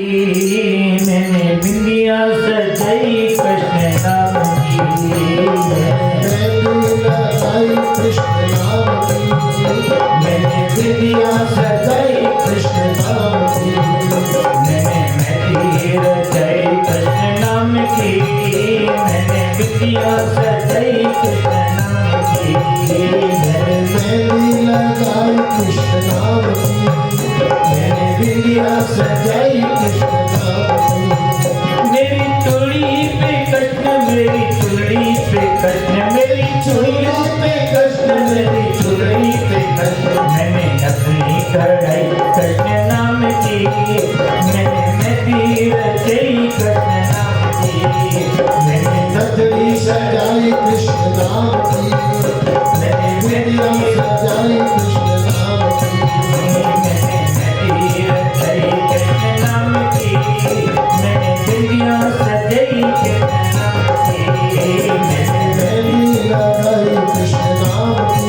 मैंने बिंदिया सजाई कृष्ण नाम की, लगाई कृष्ण नाम की, मैंने बिंदिया सजाई कृष्ण नाम की, मैंने मेहंदी रचाई कृष्ण नाम की, मैंने बिंदिया सजाई कृष्ण नाम की, मैंने मेहंदी लगाई कृष्ण नाम की, मैंने बिंदिया सजाई कृष्ण नाम की। मेरी चूड़ी पे कृष्ण, मेरी चूड़ी पे कृष्ण, मेरी चूड़ी पे कृष्ण, मेरी चूड़ी पे कृष्ण, मैंने अपनी कढ़ाई कृष्ण नाम की, मैंने मेहंदी रचाई कृष्ण नाम की, मैंने नथनी सजाई कृष्ण नाम की, मैंने बिंदिया सजाई कृष्ण नाम की, मैंने मेहंदी रचाई कृष्ण नाम की, मैंने बिंदिया सजाई कृष्ण नाम की, मैंने मेहंदी लगाई कृष्ण नाम की,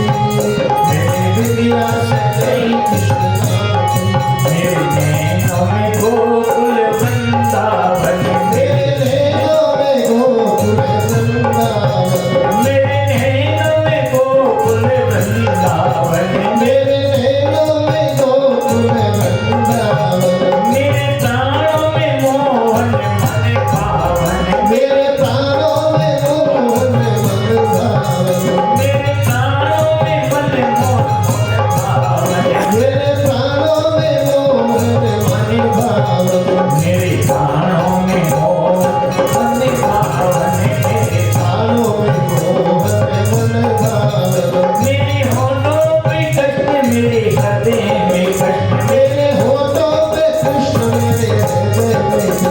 मैंने बिंदिया सजाई कृष्ण नाम की। मेरे नैनों में गोकुल वृंदावन, मेरे नैनों में गोकुल वृंदावन, मेरे नैनों में गोकुल वृंदावन, मेरे नैनों में गोकुल वृंदावन, मेरे प्राणों में मोहन मन पावन, मेरे प्राणों में मोहन मन भावन, मेरे प्राणों में मन मोहन पावन, मेरे प्राणों में मोहन मन भावन, मेरे प्राणों में मोहन मन पावन, मेरे प्राणों में मोहन मन भावन, मेरे होठों पे कृष्ण, मेरे हृदय में कृष्ण, मेरे होठों पे कृष्ण, मेरे हृदय में कृष्ण,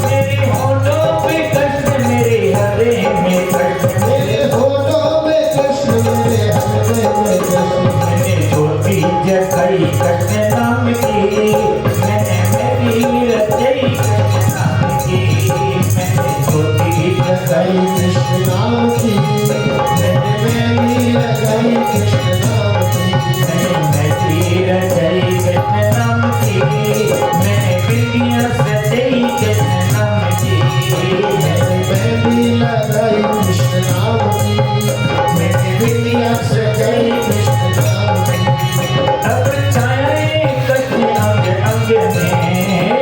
मेरे होठों पे कृष्ण, मेरे हृदय में कृष्ण, मेरे होठों पे कृष्ण, मेरे हृदय में कृष्ण। मैंने ज्योति जगाई कृष्ण नाम की, मैंने मेरी रचाई कृष्ण नाम की, मैंने ज्योति जगाई लगाई कृष्ण नाम की, मैंने मेहंदी लगाई कृष्ण नाम की, मैंने मेहंदी रचाई कृष्ण नाम की, मैंने बिंदिया सजाई कृष्ण नाम की, मैंने मेहंदी लगाई कृष्ण नाम की, मैंने बिंदिया सजाई कृष्ण नाम की। अब छाए कृष्ण अंग अंग में,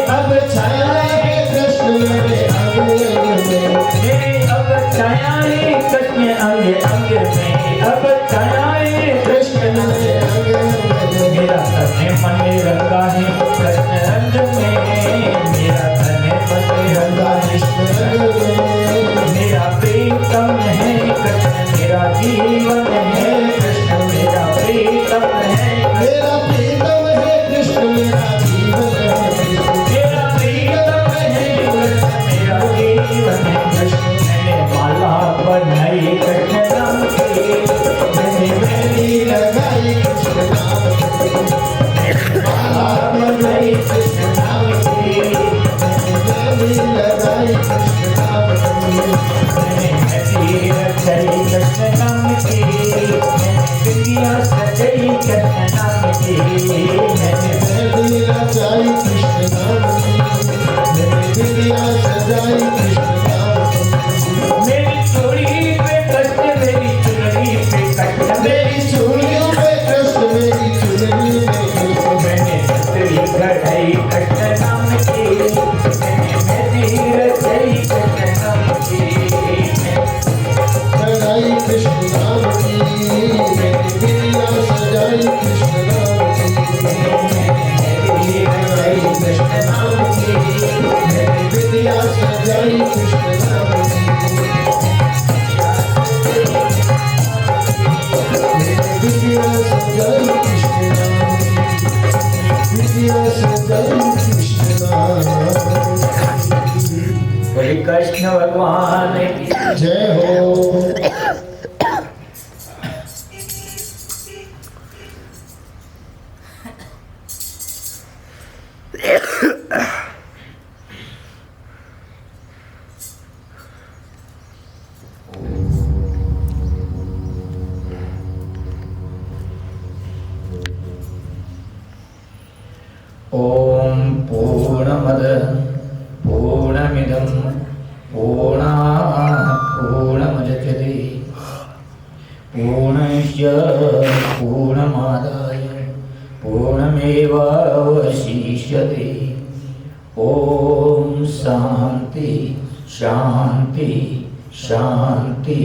अब छाया है कृष्ण मेरे अंग अंग में, मेरे अब छाया है कृष्ण अंग अंग में, अब छाया है कृष्ण कृष्ण मेरे अंग अंग में। मेरा तन मन रंगा है कृष्ण रंग में, मेरा तन मन रंगा है कृष्ण रंग में, मेरा प्रीतम है कृष्ण, मेरा जीवन है कृष्ण, मेरा प्रीतम है मेरा प्रीतम है कृष्ण, मेरा जीवन है कृष्ण, मेरा प्रीतम है कृष्ण, मेरा जीवन है कृष्ण, मैंने माला बनाई कृष्ण नाम की, मैंने मेहंदी लगाई कृष्ण नाम की, माला बनाई कृष्ण नाम की, मैंने मेहंदी लगाई कृष्ण नाम की, मैंने मेहंदी रचाई कृष्ण नाम की, मैंने बिंदिया सजाई कृष्ण नाम की, मैंने मेहंदी रचाई कृष्ण नाम की, मैंने बिंदिया सजाई कृष्ण नाम की। मेरी चूड़ी पे कृष्ण, मेरी चुनरी पे कृष्ण, मेरी चूड़ियों पे कृष्ण, मेरी चुनरी में कृष्ण, मैंने छतरी कढ़ाई कृष्ण नाम की, मैंने मेहंदी रचाई कृष्ण नाम की, लगाई कृष्ण नाम की, मैंने बिंदिया सजाई कृष्ण नाम की, मेहंदी रचाई कृष्ण नाम की, मैंने बिंदिया सजाई कृष्ण नाम की, मैंने बिंदिया सजाई कृष्ण नाम की, बिंदिया सजाई कृष्ण नाम की। श्री कृष्ण भगवान की जय हो। ओम पूर्णमद पूर्णमिदं पूर्णात् पूर्णमुदच्यते पूर्णस्य पूर्णमादाय पूर्णमेवावशिष्यते। ॐ शान्ति शान्ति शान्ति।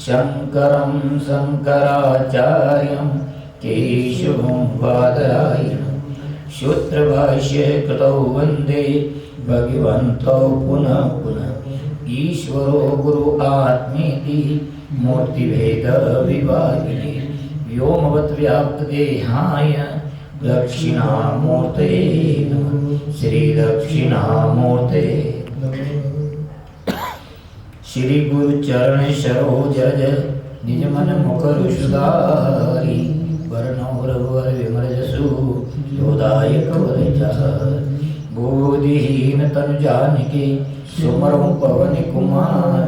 शङ्करं शङ्कराचार्यं केशवं बादरायणं सूत्रभाष्ये कृतौ वन्दे भगवन्तौ पुनः पुनः। ईश्वरो गुरु आत्मेति मूर्तिभेदविभागिने व्योमवत् व्याप्तदेहाय दक्षिणामूर्तये नमः। श्री दक्षिणामूर्ते श्री गुरु चरण सरोज रज निज मन मुखर सुधारी वरणो रघुवर विमल जसु योदायक वरचार। बोधिहीन तनु जानिके सुमरौ पवन कुमार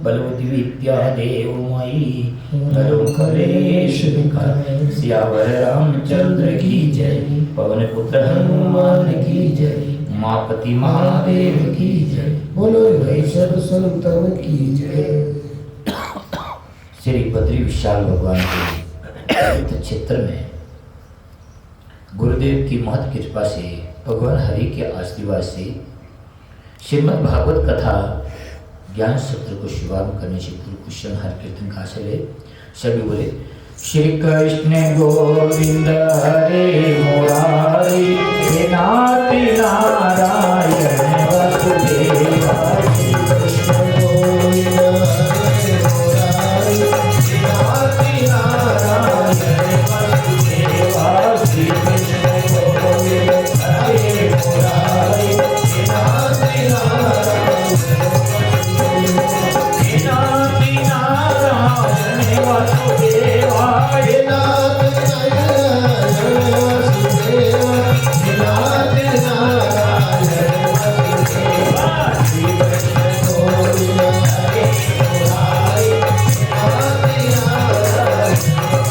बलवती विद्या देवमयी नरौ कलेश विकार। सियावर रामचंद्र की जय पवन पुत्र हनुमान की जय उमापति महादेव की जय बोलो भाई सब संतन की जय। श्री बद्री विशाल भगवान के क्षेत्र में गुरुदेव की महत कृपा से भगवान हरि के आशीर्वाद से श्रीमद् भागवत कथा ज्ञान सत्र को शुभारंभ करने से पूर्व कुशल हर कीर्तन का आशय है। सभी बोले श्री कृष्ण गोविंद हरे मुरारी हे नाथ नारायण वसुदेवा। श्री कृष्ण गोविंद हरे मुरारी हे नाथ नारायण वसुदेवा। श्री कृष्ण गोविंद हरे मुरारी हे नाथ नारायण वसुदेवा। हे नाथ नारायण वसुदेवा हे नाथ नारायण वसुदेवा। श्री कृष्ण गोविंद हरे मुरारी हे नाथ नारायण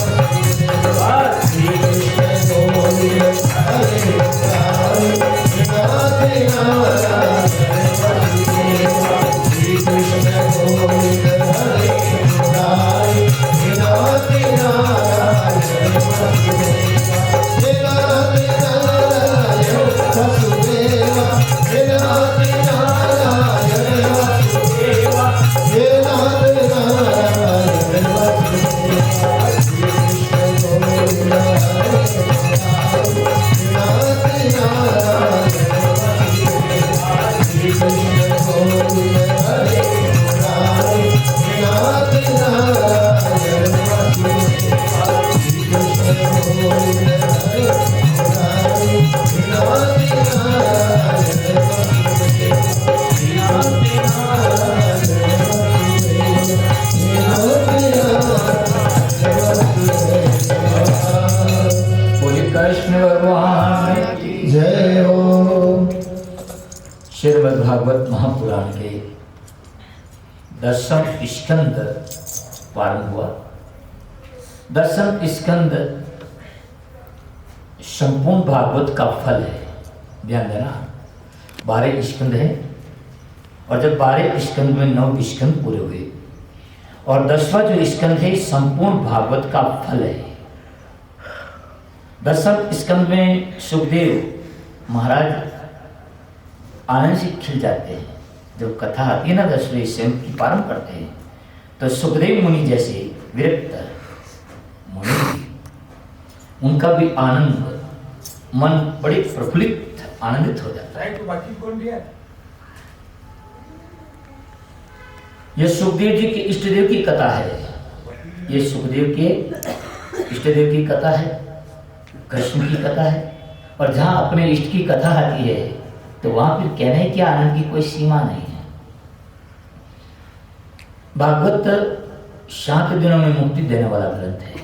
वसुदेवा। श्री कृष्ण गोविंद हरे मुरारी हे नाथ नारायण वसुदेवा। श्री कृष्ण गोविंद हरे मुरारी हे नाथ नारायण वसुदेवा। हे नाथ नारायण वसुदेवा हे नाथ नारायण वसुदेवा। हे नाथ नारायण वसुदेवा। श्री कृष्ण गोविंद हरे मुरारी हे नाथ नारायण वसुदेवा। श्री कृष्ण गोविंद हरे मुरारी हे नाथ नारायण वसुदेवा। श्री कृष्ण गोविंद हरे मुरारी हे नाथ नारायण वसुदेवा। हे नाथ नारायण वसुदेवा। हे नाथ नारायण वसुदेवा। बोले कृष्ण भगवान की जय हो। श्रीमद् भागवत महापुराण के 10वें स्कंद प्रारंभ हुआ। 10वें स्कंद संपूर्ण भागवत का फल है। ध्यान देना 12 स्कंद है और जब 12 स्कंद में 9 स्कंद पूरे हुए और 10वां जो स्कंद है संपूर्ण भागवत का फल है। 10वें स्कंद में सुखदेव महाराज आनंद से खिल जाते हैं। जब कथा आती है ना 10वें स्कंद की प्रारंभ करते हैं तो सुखदेव मुनि जैसे विरक्त मुनि उनका भी आनंद मन बड़े प्रफुल्लित आनंदित हो जाता है। बाकी कौन दिया? यह सुखदेव जी के इष्टदेव की कथा है। ये सुखदेव के इष्टदेव की कथा है, कृष्ण की कथा है। और जहाँ अपने इष्ट की कथा आती है तो वहां फिर कहने के आनंद की कोई सीमा नहीं है। भागवत 7 दिनों में मुक्ति देने वाला ग्रंथ है।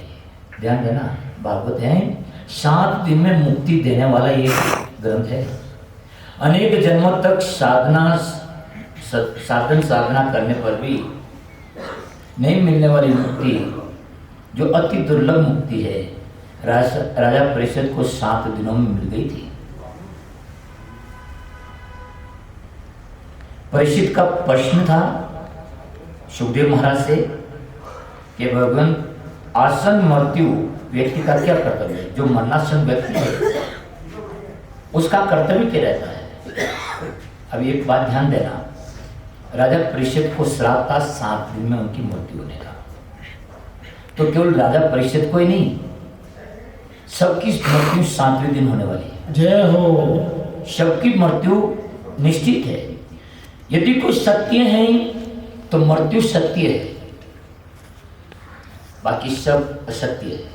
ध्यान देना भागवत है 7 दिन में मुक्ति देने वाला ये ग्रंथ है। अनेक जन्मों तक साधना करने पर भी नहीं मिलने वाली मुक्ति जो अति दुर्लभ मुक्ति है राजा परीक्षित को 7 दिनों में मिल गई थी। परीक्षित का प्रश्न था सुखदेव महाराज से कि भगवान आसन मृत्यु व्यक्ति का क्या कर्तव्य है? जो मरणासन व्यक्ति है उसका कर्तव्य क्या रहता है? अब एक बात ध्यान देना, राजा परीक्षित को श्राप था 7 दिन में उनकी मृत्यु होने का। तो केवल राजा परीक्षित को ही नहीं, सबकी मृत्यु 7वें दिन होने वाली है। जय हो। सबकी मृत्यु निश्चित है। यदि कोई सत्य है तो मृत्यु सत्य है, बाकी सब असत्य है।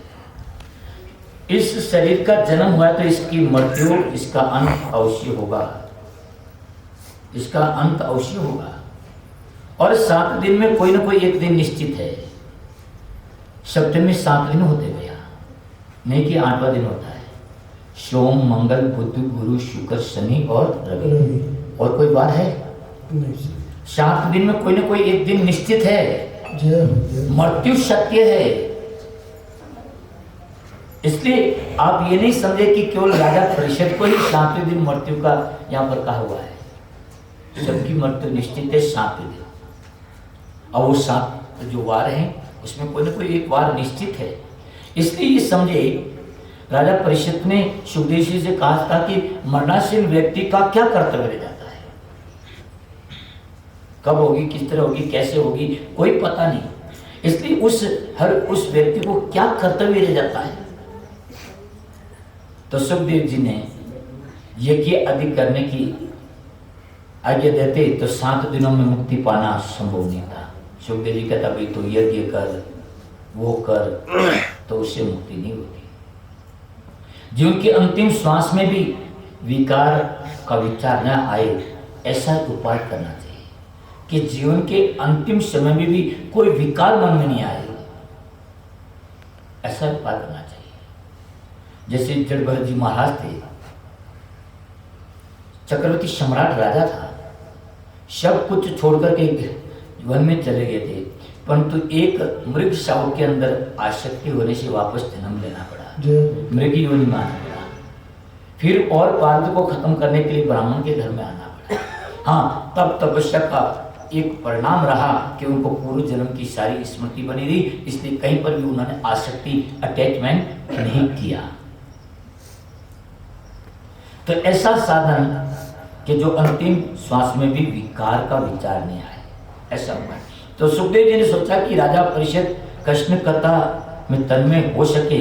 इस शरीर का जन्म हुआ तो इसकी मृत्यु, इसका अंत अवश्य होगा, इसका अंत अवश्य होगा। और 7 दिन में कोई ना कोई एक दिन निश्चित है। सप्ताह में 7 दिन होते भैया, नहीं कि 8वां दिन होता है। सोम, मंगल, बुध, गुरु, शुक्र, शनि और रवि। और कोई बार है? 7 दिन में कोई ना कोई एक दिन निश्चित है। मृत्यु सत्य है। इसलिए आप ये नहीं समझे कि केवल राजा परीक्षित को ही 7वें दिन मृत्यु का यहाँ पर कहा हुआ है। सबकी मृत्यु निश्चित है 7वें दिन। और वो 7 जो वार हैं उसमें कोई ना कोई एक वार निश्चित है। इसलिए ये समझे, राजा परीक्षित ने सुखदेव जी से कहा था कि मरणासीन व्यक्ति का क्या कर्तव्य रह जाता है, कब होगी, किस तरह होगी, कैसे होगी, कोई पता नहीं। इसलिए उस व्यक्ति को क्या कर्तव्य रह जाता है। तो सुखदेव जी ने यज्ञ आदि करने की आज्ञा देते तो 7 दिनों में मुक्ति पाना संभव नहीं था। सुखदेव जी कहता भाई तो यज्ञ कर, वो कर, तो उससे मुक्ति नहीं होती। जीवन के अंतिम श्वास में भी विकार का विचार न आए, ऐसा उपाय करना चाहिए कि जीवन के अंतिम समय में भी कोई विकार मन में नहीं आए, ऐसा उपाय करना चाहिए। जैसे जड़भरत जी महाराज थे, चक्रवर्ती सम्राट राजा था, सब कुछ छोड़कर के वन में चले गए थे, परंतु एक मृग शावक के अंदर आसक्ति होने से वापस जन्म लेना पड़ा, मृग योनि में आना पड़ा। फिर और प्रारब्ध को खत्म करने के लिए ब्राह्मण के घर में आना पड़ा। हाँ, तब तपस्या का एक परिणाम रहा कि उनको पूर्व जन्म की सारी स्मृति बनी रही, इसलिए कहीं पर भी उन्होंने आसक्ति, अटैचमेंट नहीं किया। तो ऐसा साधन कि जो अंतिम श्वास में भी विकार का विचार नहीं आए, ऐसा हुआ। तो सुखदेव जी ने सोचा कि राजा परीक्षित कृष्ण कथा में तन्मय हो सके,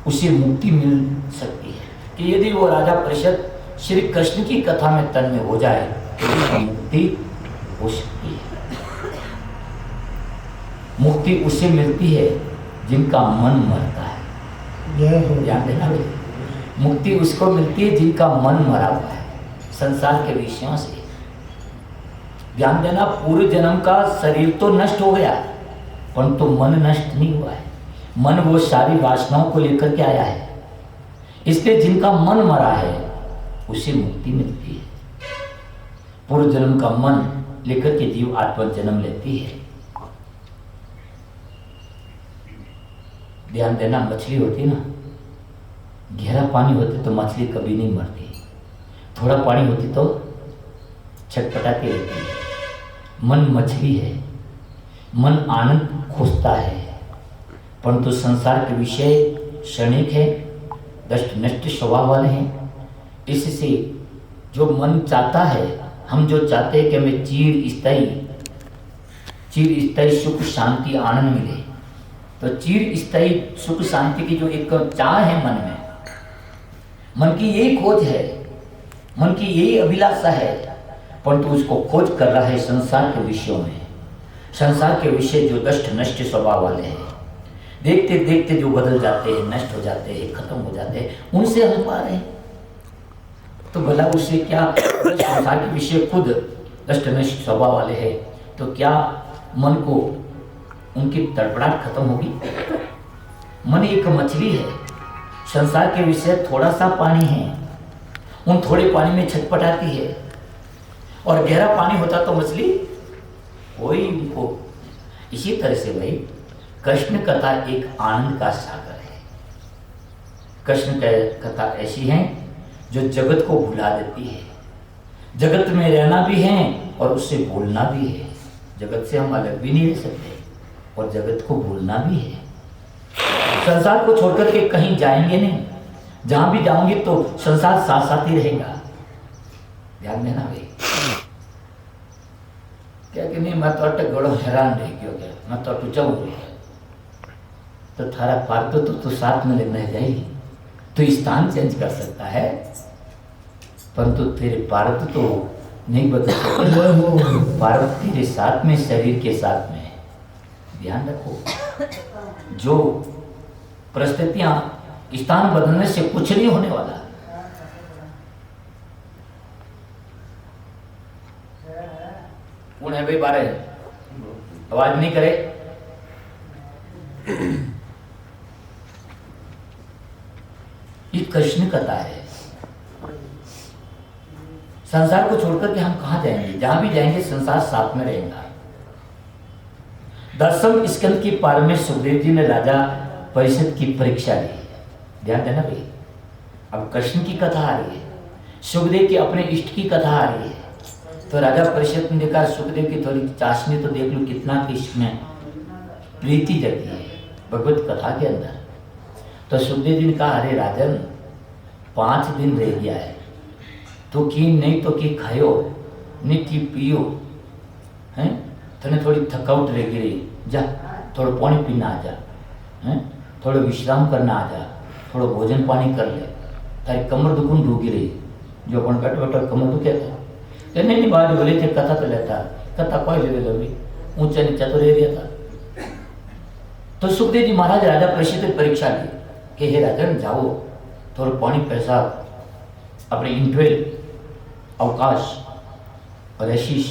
उसे मुक्ति मिल सकती है कि यदि वो राजा परीक्षित श्री कृष्ण की कथा में तन्मय हो जाए तो उसकी मुक्ति हो सकती है। मुक्ति उसे मिलती है जिनका मन मरता है। ध्यान देना, मुक्ति उसको मिलती है जिनका मन मरा हुआ है संसार के विषयों से। ध्यान देना, पूर्व जन्म का शरीर तो नष्ट हो गया, परंतु मन नष्ट नहीं हुआ है। मन वो सारी वासनाओं को लेकर के आया है। इसलिए जिनका मन मरा है उसे मुक्ति मिलती है। पूर्व जन्म का मन लेकर के जीव आत्मा जन्म लेती है। ध्यान देना, मछली होती ना, गहरा पानी होते तो मछली कभी नहीं मरती, थोड़ा पानी होती तो छटपटाती रहती है। मन मछली है, मन आनंद खोजता है, परंतु संसार के विषय क्षणिक है, दष्ट नष्ट स्वभाव वाले हैं। इससे जो मन चाहता है, हम जो चाहते हैं कि हमें चिर स्थायी सुख शांति आनंद मिले, तो चिर स्थायी सुख शांति की जो एक चाह है मन की यही खोज है, मन की यही अभिलाषा है, परंतु उसको खोज कर रहा है संसार के विषयों में। संसार के विषय जो दष्ट नष्ट स्वभाव वाले हैं, देखते देखते जो बदल जाते हैं, नष्ट हो जाते हैं, खत्म हो जाते हैं, उनसे हम पा रहे हैं। तो भला उससे क्या, संसार के विषय खुद दष्ट नष्ट स्वभाव वाले हैं, तो क्या मन को उनकी तड़पड़ाहट खत्म होगी? मन एक मछली है, संसार के विषय थोड़ा सा पानी है, उन थोड़े पानी में छटपटाती है, और गहरा पानी होता तो मछली कोई उनको। इसी तरह से भाई कृष्ण कथा एक आनंद का सागर है। कृष्ण कथा ऐसी है जो जगत को भुला देती है, जगत में रहना भी है और उससे भूलना भी है। जगत से हम अलग भी नहीं रह सकते और जगत को भूलना भी है। संसार को छोड़कर के कहीं जाएंगे नहीं, जहां भी जाओगे तो संसार साथ साथ ही रहेगा। ध्यान देना भाई। क्या कि नहीं, मैं तो अटक गड़ो हैरान रह गयो क्या, मैं तो अटू जाऊँ तो थारा पार तो साथ में लगना जाएगी। तो स्थान चेंज कर सकता है परंतु तेरे पारत तो नहीं बदल सकते। पारत तेरे साथ में, शरीर के साथ में। ध्यान रखो, जो परिस्थितियां स्थान बदलने से कुछ नहीं होने वाला। उन्हें भी बारे आवाज नहीं करे। ये कृष्ण कथा है। संसार को छोड़कर के हम कहां जाएंगे, जहां भी जाएंगे संसार साथ में रहेगा। दसम स्कंद की पार में सुखदेव जी ने राजा परिषद की परीक्षा ली। ध्यान देना भाई। अब कृष्ण की कथा आ रही है, सुखदेव की अपने इष्ट की कथा आ रही है। तो राजा परिषद ने देखा सुखदेव की थोड़ी चाशनी तो देख लो, कितना कृष्ण में प्रीति जगी है भगवत कथा के अंदर। तो सुखदेव जी ने कहा, अरे राजन 5 दिन रह गया है, तो की नहीं तो की खायो नहीं की पियो हैं, तने थोड़ी थकावट रह गई, जा थोड़ा पानी पीना आ जा हैं, थोड़ा विश्राम करना आ जा, थोड़ा भोजन पानी कर ले, तारी कमर दुखुन ढूगी रही। जो अपन बैठ बैठा कमर दुखे था, नहीं बाहर बोले थे कथा तो लेता, कथा कोई ले लो, ऊंचा नीचा तो रह गया था। तो सुखदेव जी महाराज राजा परिषद की परीक्षा ली कि हे राजन जाओ, थोड़ा पानी पैसा अपने इंटरवल अवकाश और आशीष,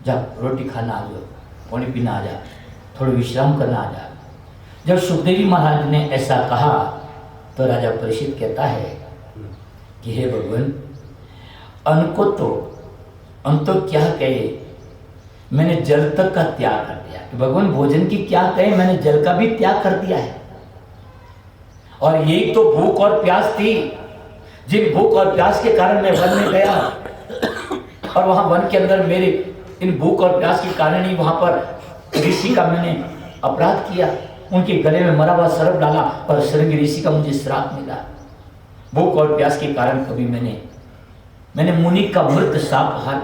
जा रोटी खाना आ जाओ, पानी पीना आ जा, थोड़ा विश्राम करना आ जा। जब सुखदेव जी महाराज ने ऐसा कहा तो राजा परिषद कहता है कि हे भगवान, अन तो क्या कहे, मैंने जल तक का त्याग कर दिया। कि भगवान भोजन की क्या कहे, मैंने जल का भी त्याग कर दिया है। और यही तो भूख और प्यास थी, जिन भूख और प्यास के कारण मैं वन में गया और वहां वन के अंदर मेरे इन भूख और प्यास के कारण ही वहां पर ऋषि का मैंने अपराध किया, उनके गले में मरा हुआ सर्प डाला और श्रृंग ऋषि का मुझे श्राप मिला। भूख और प्यास के कारण कभी मैंने मुनि का मृत साप हाथ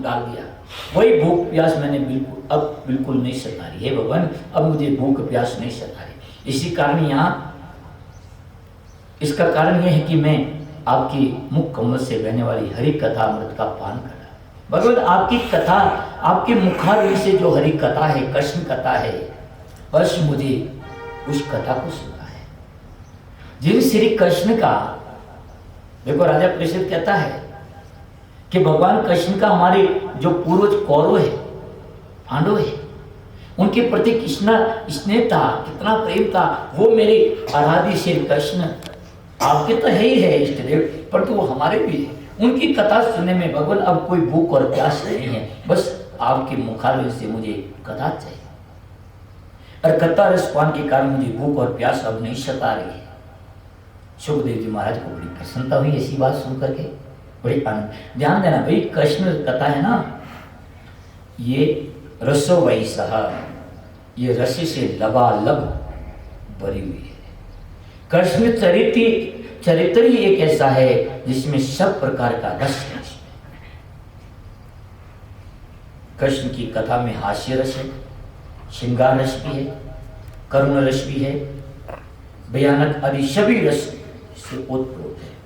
डाल दिया। वही भूख प्यास मैंने बिल्कुल नहीं सता रही है भगवान, अब मुझे भूख प्यास नहीं सता रही। इसी कारण यहाँ इसका कारण यह है कि मैं आपकी मुख कमल से बहने वाली हरि कथा अमृत का पान करा। भगवान आपकी कथा, आपके मुखारविंद से जो हरि कथा है, कृष्ण कथा है, बस मुझे उस कथा को सुना है। जिन श्री कृष्ण का, देखो राजा परिषद कहता है कि भगवान कृष्ण का हमारे जो पूर्वज कौरव है, पांडव है, उनके प्रति कितना स्नेह था, कितना प्रेम था। वो मेरे आराध्य श्री कृष्ण आपके तो है ही है इष्ट देव, परंतु वो हमारे भी है। उनकी कथा सुनने में भगवान अब कोई भूख और प्यास नहीं है, बस आपके मुखारविंद से मुझे कथा चाहिए। और कथा रस पान के कारण मुझे भूख और प्यास अब नहीं सता रही है। सुखदेव जी महाराज को बड़ी प्रसन्नता हुई ऐसी बात सुनकर के, बड़ी आनंद। ध्यान देना भाई, कृष्ण कथा है ना, ये रसो वैसा, ये रस से लबालब भरी हुई है। कृष्ण चरित्र ही एक ऐसा है जिसमें सब प्रकार का रस है। कृष्ण की कथा में हास्य रस है, श्रृंगार रस भी है, करुण रस भी है, भयानक आदि सभी रस से ओतप्रोत है।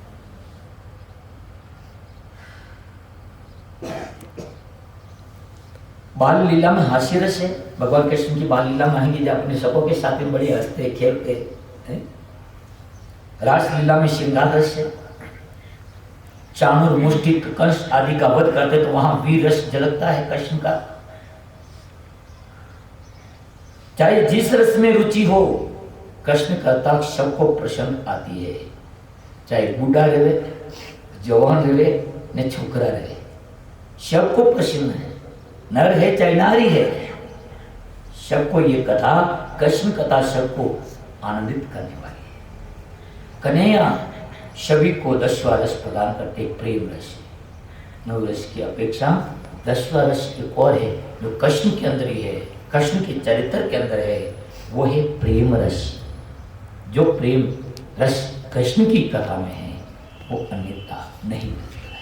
बाल लीला में हास्य रस है। भगवान कृष्ण की बाल लीला में आएंगे जब अपने सबों के साथ में बड़े हंसते खेलते हैं। रासलीला में श्रृंगार रस है। चाणूर, मुष्टिक, कंस आदि का वध करते तो वहां वीर रस झलकता है कृष्ण का। चाहे जिस रस में रुचि हो, कृष्ण करता सबको प्रसन्न आती है। चाहे बूढ़ा रहे, जवान रहे, न छोकरा रहे, सबको प्रसन्न है। नर है चाहे नारी है, सबको ये कथा, कृष्ण कथा सबको आनंदित करने वाली है। कन्हैया सभी को 10वां रस प्रदान करते, प्रेम रस। 9 रस की अपेक्षा 10वां रस एक और है जो कृष्ण के अंदर ही है, कृष्ण के चरित्र के अंदर है, वो है प्रेम रस। जो प्रेम रस कृष्ण की कथा में है वो अन्यथा नहीं मिलता है।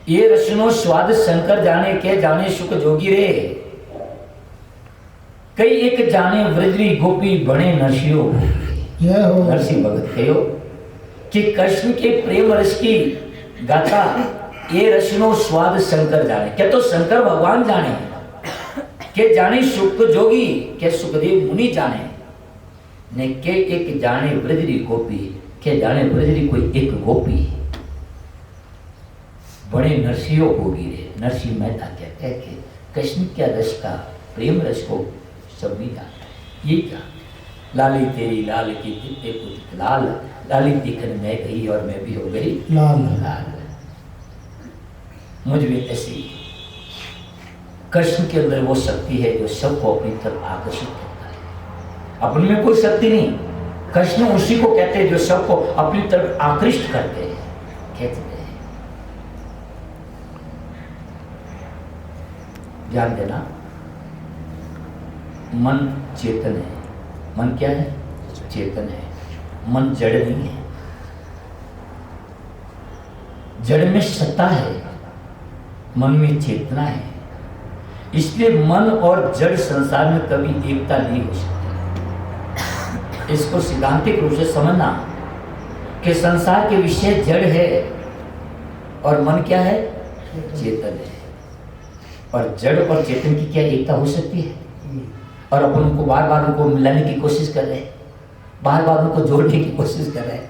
ये रसनो स्वाद शंकर जाने के जाने सुख जोगी रे, कई एक जाने व्रजरी गोपी बने नरसियो। नरसिंह भगत कहो कि कृष्ण के प्रेम रस की गाथा ये रसनो स्वाद शंकर जाने, क्या तो शंकर भगवान जाने के जाने सुख जोगी, के सुखदेव मुनि जाने ने के एक जाने ब्रजरी गोपी, के जाने ब्रजरी कोई एक गोपी बड़े नरसिंह होगी रे। नरसिंह मेहता कहते हैं कि कृष्ण के रस का प्रेम रस को सब भी जानते। ये क्या लाली तेरी लाल की चित्ते पुत्र लाल, लाली दिखन मैं गई और मैं भी हो गई लाल। मुझ में ऐसी कृष्ण के अंदर वो शक्ति है जो सबको अपनी तरफ आकर्षित करता है। अपन में कोई शक्ति नहीं, कृष्ण उसी को कहते हैं जो सबको अपनी तरफ आकृष्ट करते हैं, खींचते हैं। ध्यान देना, मन चेतन है। मन क्या है? चेतन है। मन जड़ नहीं है। जड़ में सत्ता है, मन में चेतना है। इसलिए मन और जड़ संसार में कभी एकता नहीं हो सकती। इसको सिद्धांतिक रूप से समझना कि संसार के विषय जड़ है और मन क्या है? चेतन है। और जड़ और चेतन की क्या एकता हो सकती है? और अपन उनको बार बार उनको मिलाने की कोशिश कर रहे हैं, बार बार उनको जोड़ने की कोशिश कर रहे हैं।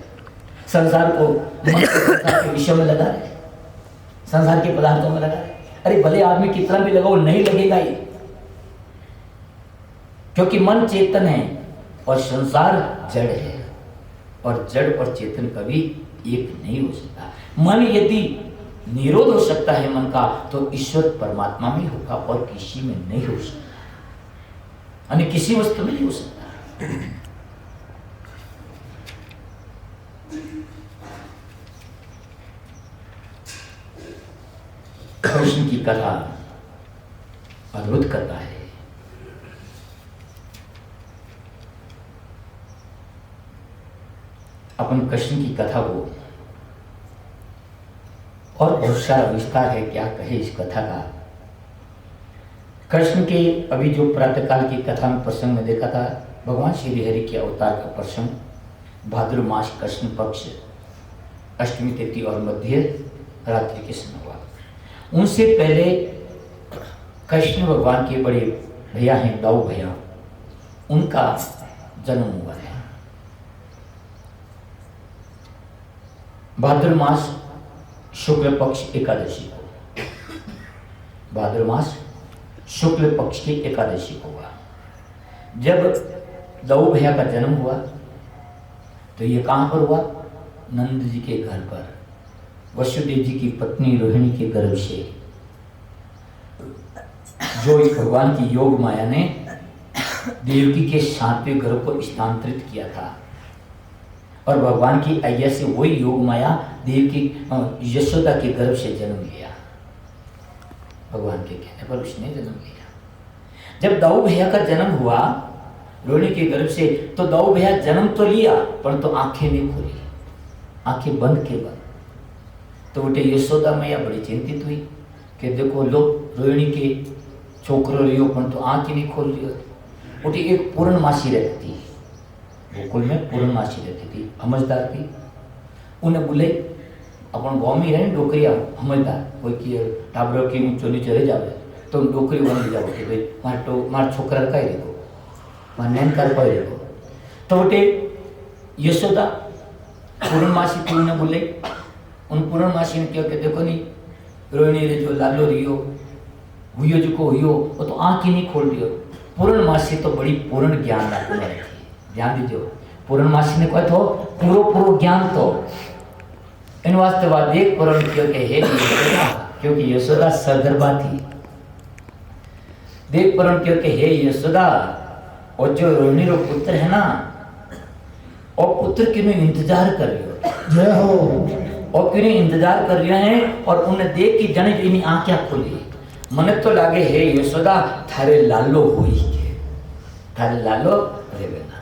संसार को मन के विषयों में लगा रहे, संसार के पदार्थों में लगा रहे। अरे भले आदमी कितना भी लगाओ नहीं लगेगा ही, क्योंकि मन चेतन है और संसार जड़ है, और जड़ और चेतन कभी एक नहीं हो सकता। मन यदि निरोध हो सकता है मन का, तो ईश्वर परमात्मा में होगा और किसी में नहीं हो सकता, यानी किसी वस्तु में नहीं हो सकता। कृष्ण की कथा अद्भुत कथा है। अपन कृष्ण की कथा को और बहुत सारा विस्तार है, क्या कहे इस कथा का। कृष्ण के अभी जो प्रातःकाल की कथा में प्रसंग में देखा था, भगवान श्री हरि के अवतार का प्रसंग, भाद्र मास कृष्ण पक्ष अष्टमी तिथि और मध्य रात्रि के समय हुआ। उनसे पहले कृष्ण भगवान के बड़े भैया हैं दाऊ भैया, उनका जन्म हुआ है। भाद्र मास शुक्ल पक्ष एकादशी को, भाद्र मास शुक्ल पक्ष की एकादशी को हुआ। जब दाऊ भैया का जन्म हुआ तो ये कहाँ पर हुआ? नंद जी के घर पर, वसुदेव जी की पत्नी रोहिणी के गर्भ से, जो भगवान की योग माया ने देवकी के 7वें गर्भ को स्थानांतरित किया था, और भगवान की आज्ञा से वही योग माया देवकी यशोदा के गर्भ से जन्म लिया। भगवान के कहने पर उसने जन्म लिया। जब दाऊ भैया का जन्म हुआ रोहिणी के गर्भ से, तो दाऊ भैया जन्म तो लिया परंतु तो आंखें नहीं खुली, आंखें बंद के बंद। तो बेटे यशोदा मैया बड़ी चिंतित हुई कि देखो लो रोहिणी के छोकरो लियो परंतु तो आंख ही नहीं खोल लियो। बेटे एक पूर्णमासी रहती थी गोकुल में, पूर्णमासी रहती थी, समझदार थी। उन्हें बोले अपन गाँव में रहे डोकरिया समझदार, कोई की टाबरो की ऊंचो नीचे रह जावे तो डोकरी बन जाओ कि भाई मार छोकरा कहीं रहो, मार नैन कर पाए रहो। तो बेटे यशोदा पूर्णमासी थी, उन्हें बोले, उन पूर्णमासी ने क्या कहते देखो नहीं रोहिणी रे जो लालो रियो हुयो जो को हुयो, वो तो आँख ही नहीं खोल दियो। पूर्णमासी तो बड़ी पूर्ण ज्ञान रखने वाली थी, ध्यान दीजिए। पूर्णमासी ने कहा तो पूरो ज्ञान तो इन वास्ते बाद एक पूर्ण क्यों के हे यशोदा, क्योंकि यशोदा सगर्भा थी। देख पूर्ण क्यों के हे यशोदा, और जो रोहिणी रो पुत्र है ना, और पुत्र के में इंतजार कर रही हो। जय हो। और क्यों इंतजार कर रहे हैं और उन्हें देख के जने इनी आंखें खुली મને તો લાગે હે યશોદા થારે લાલો હોય છે થારે લાલો રેવેના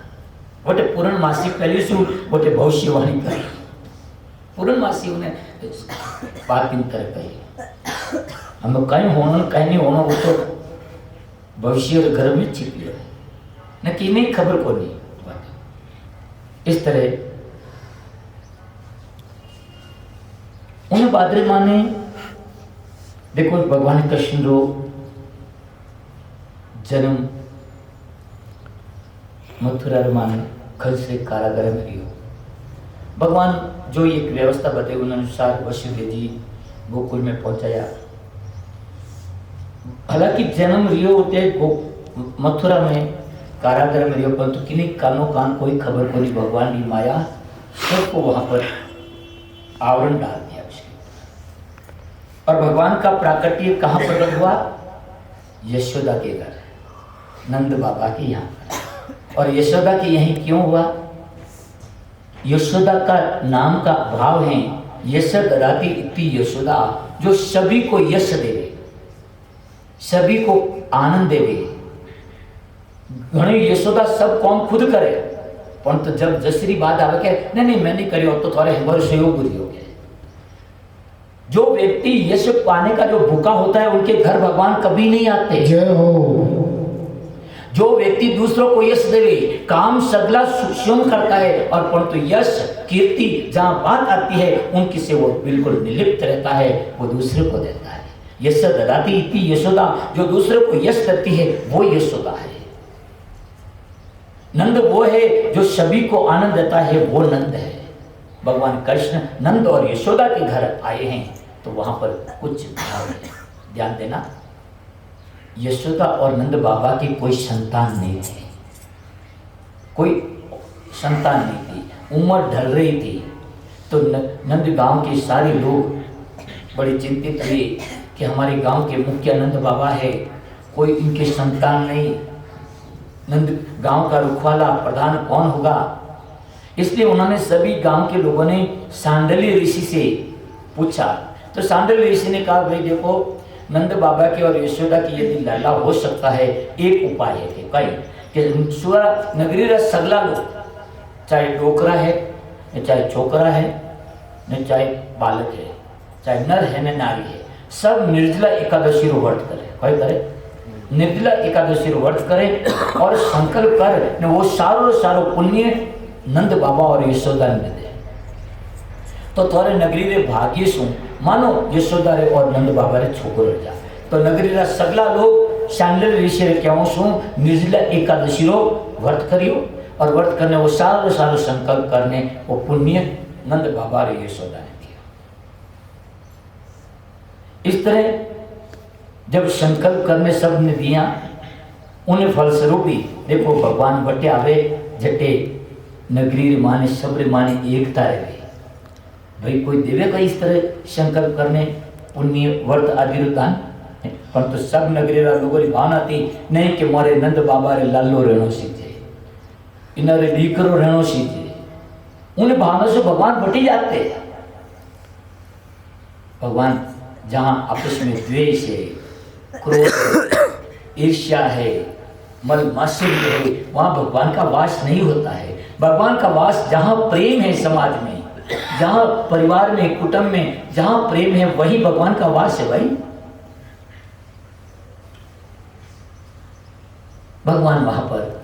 વટે પૂર્ણમાસી કહેલું વટે ભવિષ્યવાણી કરી પૂર્ણમાસીઓને પાતિંતર કહી हमें कहीं होना कहीं नहीं होना वो तो भविष्य घर में छिपी है न कि नहीं खबर को नहीं इस तरह उन बादरे माने देखो भगवान कृष्ण रो जन्म मथुरा माने खल से कारागार में रियो भगवान जो एक व्यवस्था बताई उन अनुसार वसुदेव जी गोकुल में पहुंचाया हालांकि जन्म रियो होते मथुरा में कारागार में रियो परंतु किन्हीं कानों कान कोई खबर को नहीं भगवान की माया सबको वहां पर आवरण डाल दिया और भगवान का प्राकट्य कहाँ प्रकट हुआ यशोदा के घर नंद बाबा के यहाँ और यशोदा के यहीं क्यों हुआ यशोदा का नाम का भाव है यश ददाति इति यशोदा जो सभी को यश देवे सभी को आनंद देवे घणी यशोदा सब कौन खुद करे परंतु जब जसरी बात आवे के नहीं मैं नहीं करियो तो थोड़े हमारे सहयोग बुद्धि हो गया जो व्यक्ति यश पाने का जो भूखा होता है उनके घर भगवान कभी नहीं आते जय हो जो व्यक्ति दूसरों को यश देवे काम सगला स्वयं करता है और परंतु यश कीर्ति जहां बात आती है उनकी से वो बिल्कुल निर्लिप्त रहता है वो दूसरे को देता है यश ददाति इति यशोदा जो दूसरे को यश देती है वो यशोदा है नंद वो है जो सभी को आनंद देता है वो नंद है भगवान कृष्ण नंद और यशोदा के घर आए हैं तो वहां पर कुछ भाव है ध्यान देना यशोदा और नंद बाबा की कोई संतान नहीं थी कोई संतान नहीं थी उम्र ढल रही थी तो नंद गांव के सारे लोग बड़े चिंतित हुए कि हमारे गांव के मुख्य नंद बाबा है कोई इनके संतान नहीं नंद गांव का रुखवाला प्रधान कौन होगा इसलिए उन्होंने सभी गांव के लोगों ने सांडली ऋषि से पूछा तो सांडली ऋषि ने कहा भाई देखो नंद बाबा के और यशोदा की यदि लाला हो सकता है एक उपाय है कि सुरा नगरी रा सगला लोग चाहे डोकरा है चाहे छोकरा है न चाहे बालक है चाहे नर है न नारी है सब निर्जला एकादशी रो व्रत करे कोई करे निर्जला एकादशी रो व्रत करे और संकल्प कर न वो सारो पुण्य नंद बाबा और यशोदा ने दे तो थोड़े नगरी रे भाग्य सु मानो यशोदा रे और नंद बाबा रे छोकरो जा तो नगरी रा सगला लोग सांडल ऋषि रे कहूं सु निर्जला एकादशी रो व्रत करियो और व्रत करने वो सारो संकल्प करने वो पुण्य नंद बाबा रे यशोदा ने दिया इस तरह जब संकल्प करने सब ने दिया उन्हें फलस्वरूप ही देखो भगवान बटे आवे जटे नगरी माने सबरे माने एकता रहे भाई कोई देवेगा इस तरह संकल्प करने पुण्य व्रत आदि दान परंतु सब नगरी लोगों की भावना थी नहीं कि मारे नंद बाबा रे लालो रहनो सीखे इनारे दीकरो रहनो सीखे उन भावना से भगवान बटी जाते भगवान जहाँ आपस में द्वेष है क्रोध है ईर्ष्या है मल मात्सर्य है वहाँ भगवान का वास नहीं होता है भगवान का वास जहाँ प्रेम है समाज में जहाँ परिवार में कुटुंब में जहाँ प्रेम है वही भगवान का वास है भाई भगवान वहां पर